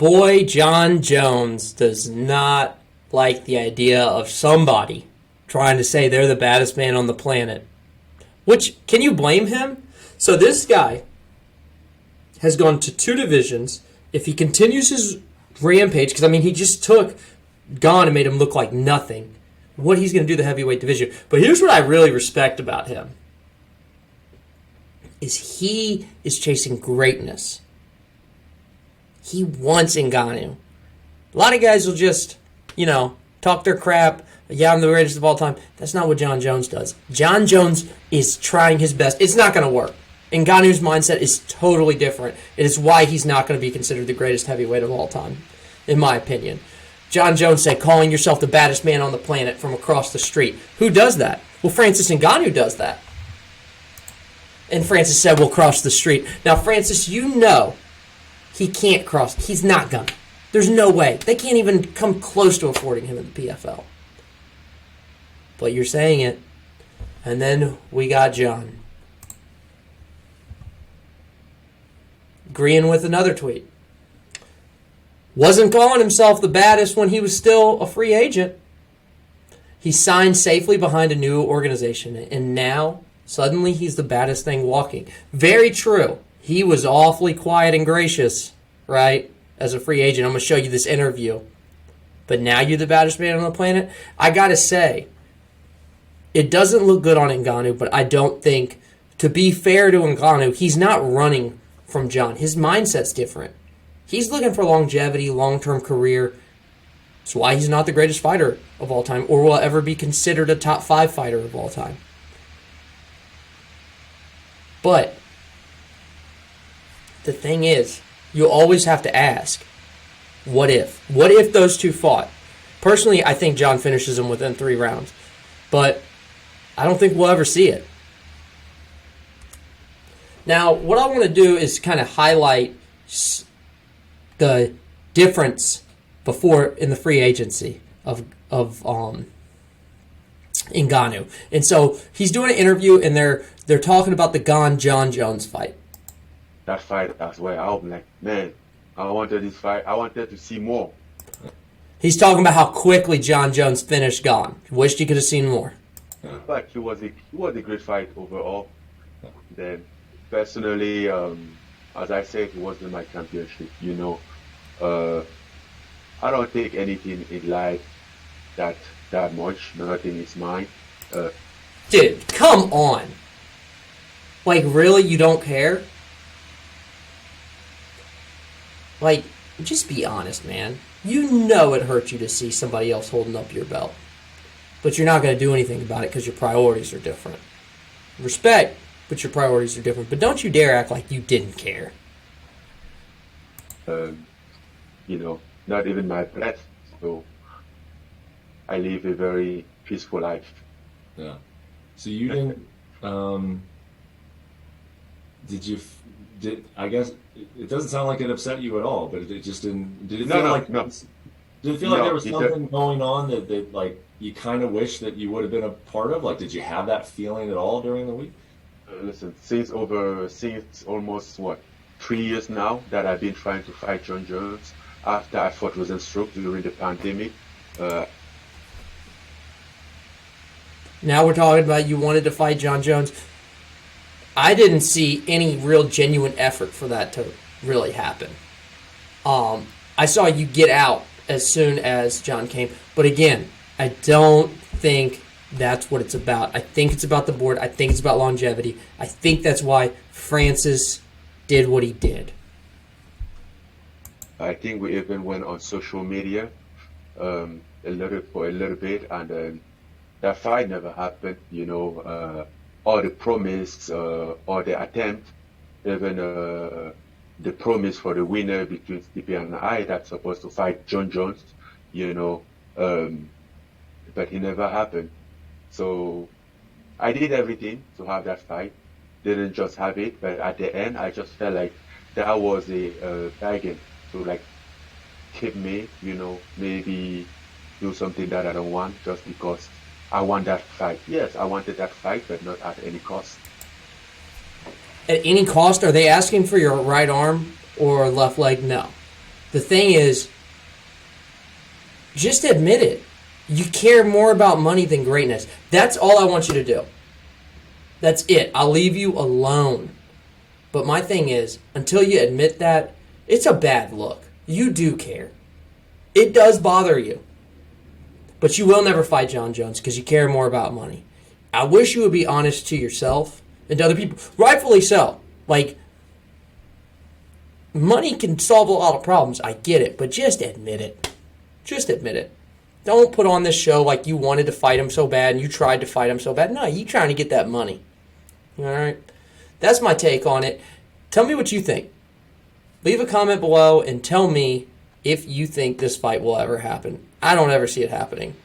boy Jon Jones does not like the idea of somebody trying to say they're the baddest man on the planet. Which, can you blame him? So this guy has gone to 2 divisions. If he continues his rampage, because, I mean, he just took Gane and made him look like nothing, what he's going to do the heavyweight division. But here's what I really respect about him, is he is chasing greatness. He wants Ngannou. A lot of guys will just, talk their crap. Yeah, I'm the greatest of all time. That's not what Jon Jones does. Jon Jones is trying his best. It's not going to work. Ngannou's mindset is totally different. It is why he's not going to be considered the greatest heavyweight of all time, in my opinion. Jon Jones said, calling yourself the baddest man on the planet from across the street. Who does that? Well, Francis Ngannou does that. And Francis said, we'll cross the street. Now, Francis, he can't cross. He's not going to. There's no way. They can't even come close to affording him in the PFL. But you're saying it. And then we got Jon. Agreeing with another tweet. Wasn't calling himself the baddest when he was still a free agent. He signed safely behind a new organization. And now, suddenly, he's the baddest thing walking. Very true. He was awfully quiet and gracious, right? As a free agent. I'm going to show you this interview. But now you're the baddest man on the planet? I got to say, it doesn't look good on Ngannou, but I don't think, to be fair to Ngannou, he's not running from Jon. His mindset's different. He's looking for longevity, long-term career. That's why he's not the greatest fighter of all time or will ever be considered a top 5 fighter of all time. But the thing is, you always have to ask, what if? What if those two fought? Personally, I think Jon finishes him within 3 rounds. But I don't think we'll ever see it. Now, what I want to do is kind of highlight the difference before in the free agency of Ngannou. And so he's doing an interview, and they're talking about the Jon Jones fight. That fight as well, I was like, man, I wanted this fight. I wanted to see more. He's talking about how quickly Jon Jones finished Gane. Wished he could have seen more. But it was a great fight overall. Then, personally, as I said, it wasn't my championship. I don't take anything in life that much. Nothing is mine. Dude, come on. Like, really? You don't care? Like, just be honest, man. You know it hurts you to see somebody else holding up your belt. But you're not going to do anything about it because your priorities are different. Respect, but your priorities are different. But don't you dare act like you didn't care. Not even my breath. So I live a very peaceful life. Yeah. So you didn't. I guess it doesn't sound like it upset you at all, but it just didn't. Did it feel like no? Did it feel like there was something going on that like you kind of wish that you would have been a part of? Like, did you have that feeling at all during the week? Listen, since almost 3 years now that I've been trying to fight Jon Jones after I fought Rosenstruck during the pandemic. Now we're talking about you wanted to fight Jon Jones. I didn't see any real genuine effort for that to really happen. I saw you get out as soon as Jon came. But again, I don't think that's what it's about. I think it's about the board. I think it's about longevity. I think that's why Francis did what he did. I think we even went on social media for a little bit, and that fight never happened. All the promise, or the attempt, even the promise for the winner between Stipe and I that's supposed to fight Jon Jones, but it never happened. So I did everything to have that fight. Didn't just have it, but at the end, I just felt like that was a bargain to keep me, maybe do something that I don't want just because I want that fight. Yes, I wanted that fight, but not at any cost. At any cost? Are they asking for your right arm or left leg? No. The thing is, just admit it. You care more about money than greatness. That's all I want you to do. That's it. I'll leave you alone. But my thing is, until you admit that, it's a bad look. You do care. It does bother you. But you will never fight Jon Jones because you care more about money. I wish you would be honest to yourself and to other people. Rightfully so. Like, money can solve a lot of problems. I get it. But just admit it. Just admit it. Don't put on this show like you wanted to fight him so bad and you tried to fight him so bad. No, you trying to get that money. All right? That's my take on it. Tell me what you think. Leave a comment below and tell me if you think this fight will ever happen. I don't ever see it happening.